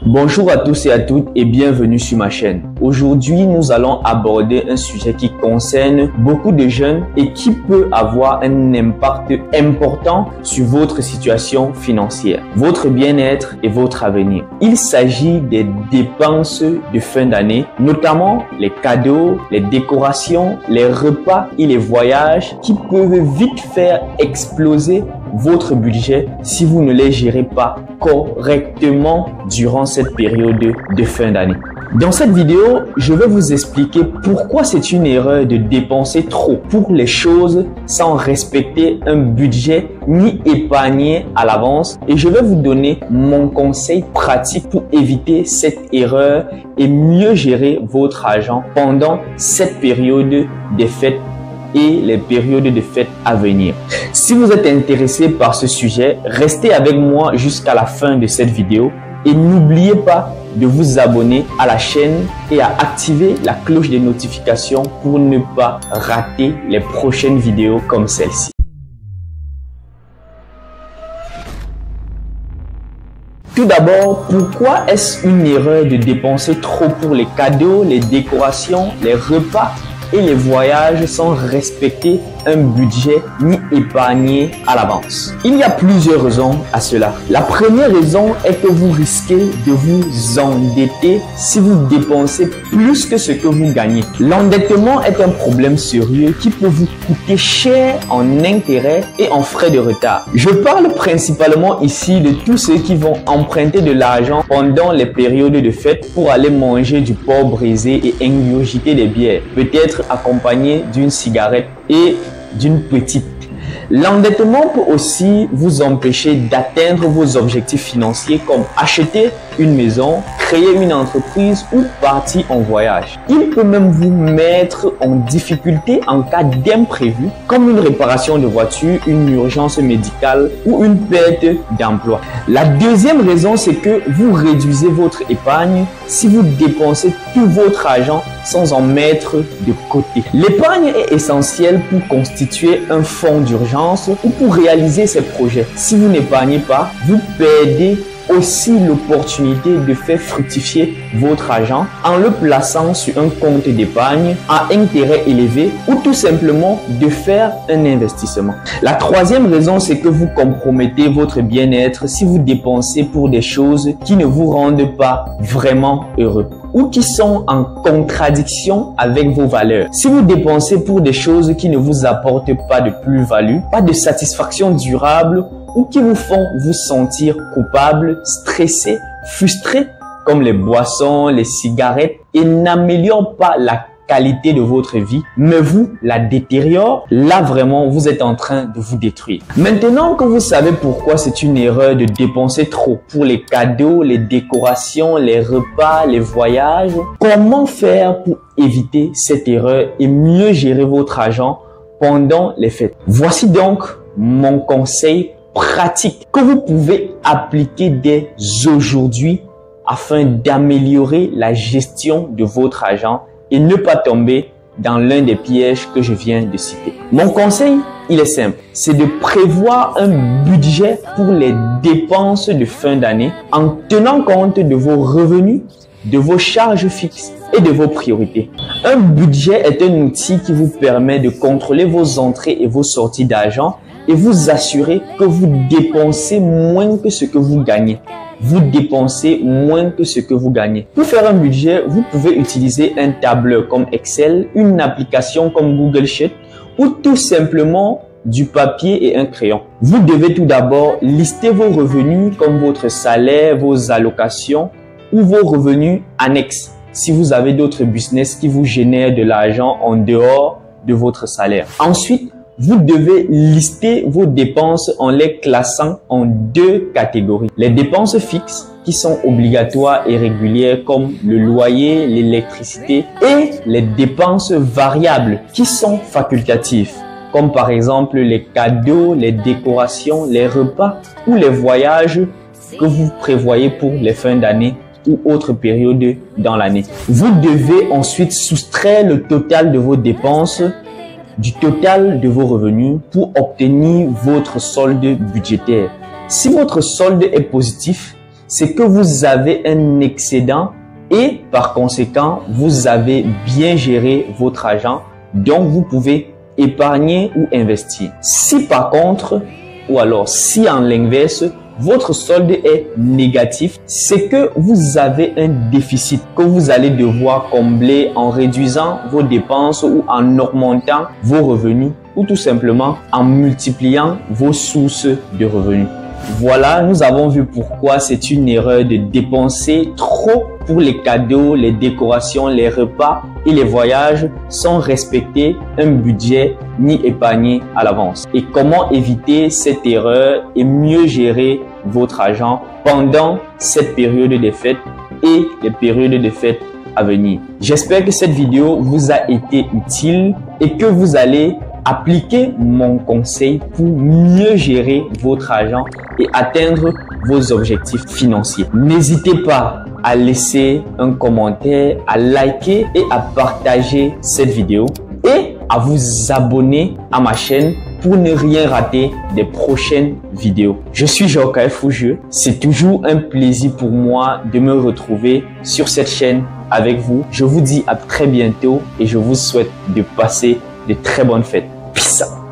Bonjour à tous et à toutes et bienvenue sur ma chaîne. Aujourd'hui, nous allons aborder un sujet qui concerne beaucoup de jeunes et qui peut avoir un impact important sur votre situation financière, votre bien-être et votre avenir. Il s'agit des dépenses de fin d'année, notamment les cadeaux, les décorations, les repas et les voyages qui peuvent vite faire exploser votre budget si vous ne les gérez pas correctement durant cette période de fin d'année. Dans cette vidéo, je vais vous expliquer pourquoi c'est une erreur de dépenser trop pour les choses sans respecter un budget ni épargner à l'avance, et je vais vous donner mon conseil pratique pour éviter cette erreur et mieux gérer votre argent pendant cette période des fêtes et les périodes de fêtes à venir. Si vous êtes intéressé par ce sujet, restez avec moi jusqu'à la fin de cette vidéo et n'oubliez pas de vous abonner à la chaîne et à activer la cloche de notification pour ne pas rater les prochaines vidéos comme celle-ci. Tout d'abord, pourquoi est-ce une erreur de dépenser trop pour les cadeaux, les décorations, les repas et les voyages sans respecter un budget ni épargner à l'avance? Il y a plusieurs raisons à cela. La première raison est que vous risquez de vous endetter si vous dépensez plus que ce que vous gagnez. L'endettement est un problème sérieux qui peut vous coûter cher en intérêts et en frais de retard. Je parle principalement ici de tous ceux qui vont emprunter de l'argent pendant les périodes de fête pour aller manger du porc brisé et ingurgiter des bières, peut-être accompagné d'une cigarette et d'une petite. L'endettement peut aussi vous empêcher d'atteindre vos objectifs financiers comme acheter une maison, créer une entreprise ou partir en voyage. Il peut même vous mettre en difficulté en cas d'imprévu comme une réparation de voiture, une urgence médicale ou une perte d'emploi. La deuxième raison, c'est que vous réduisez votre épargne si vous dépensez tout votre argent sans en mettre de côté. L'épargne est essentielle pour constituer un fonds d'urgence ou pour réaliser ses projets. Si vous n'épargnez pas, vous perdez aussi l'opportunité de faire fructifier votre argent en le plaçant sur un compte d'épargne à intérêt élevé ou tout simplement de faire un investissement. La troisième raison, c'est que vous compromettez votre bien-être si vous dépensez pour des choses qui ne vous rendent pas vraiment heureux ou qui sont en contradiction avec vos valeurs. Si vous dépensez pour des choses qui ne vous apportent pas de plus-value, pas de satisfaction durable ou qui vous font vous sentir coupable, stressé, frustré, comme les boissons, les cigarettes, et n'améliorent pas la qualité de votre vie, mais vous la détériore, là vraiment vous êtes en train de vous détruire. Maintenant que vous savez pourquoi c'est une erreur de dépenser trop pour les cadeaux, les décorations, les repas, les voyages, comment faire pour éviter cette erreur et mieux gérer votre argent pendant les fêtes? Voici donc mon conseil pratique que vous pouvez appliquer dès aujourd'hui afin d'améliorer la gestion de votre argent et ne pas tomber dans l'un des pièges que je viens de citer. Mon conseil, il est simple, c'est de prévoir un budget pour les dépenses de fin d'année en tenant compte de vos revenus, de vos charges fixes et de vos priorités. Un budget est un outil qui vous permet de contrôler vos entrées et vos sorties d'argent et vous assurer que vous dépensez moins que ce que vous gagnez. Vous dépensez moins que ce que vous gagnez. Pour faire un budget, vous pouvez utiliser un tableur comme Excel, une application comme Google Sheet ou tout simplement du papier et un crayon. Vous devez tout d'abord lister vos revenus comme votre salaire, vos allocations ou vos revenus annexes si vous avez d'autres business qui vous génèrent de l'argent en dehors de votre salaire. Ensuite, vous devez lister vos dépenses en les classant en deux catégories. Les dépenses fixes qui sont obligatoires et régulières comme le loyer, l'électricité, et les dépenses variables qui sont facultatives comme par exemple les cadeaux, les décorations, les repas ou les voyages que vous prévoyez pour les fins d'année ou autres périodes dans l'année. Vous devez ensuite soustraire le total de vos dépenses du total de vos revenus pour obtenir votre solde budgétaire. Si votre solde est positif, c'est que vous avez un excédent et par conséquent, vous avez bien géré votre argent, donc vous pouvez épargner ou investir. Si par contre, ou alors si en l'inverse, votre solde est négatif, c'est que vous avez un déficit que vous allez devoir combler en réduisant vos dépenses ou en augmentant vos revenus ou tout simplement en multipliant vos sources de revenus. Voilà, nous avons vu pourquoi c'est une erreur de dépenser trop pour les cadeaux, les décorations, les repas et les voyages sans respecter un budget ni épargner à l'avance. Et comment éviter cette erreur et mieux gérer votre argent pendant cette période de fête et les périodes de fête à venir. J'espère que cette vidéo vous a été utile et que vous allez appliquez mon conseil pour mieux gérer votre argent et atteindre vos objectifs financiers. N'hésitez pas à laisser un commentaire, à liker et à partager cette vidéo et à vous abonner à ma chaîne pour ne rien rater des prochaines vidéos. Je suis Jokael Fougieux. C'est toujours un plaisir pour moi de me retrouver sur cette chaîne avec vous. Je vous dis à très bientôt et je vous souhaite de passer de très bonnes fêtes. Peace out.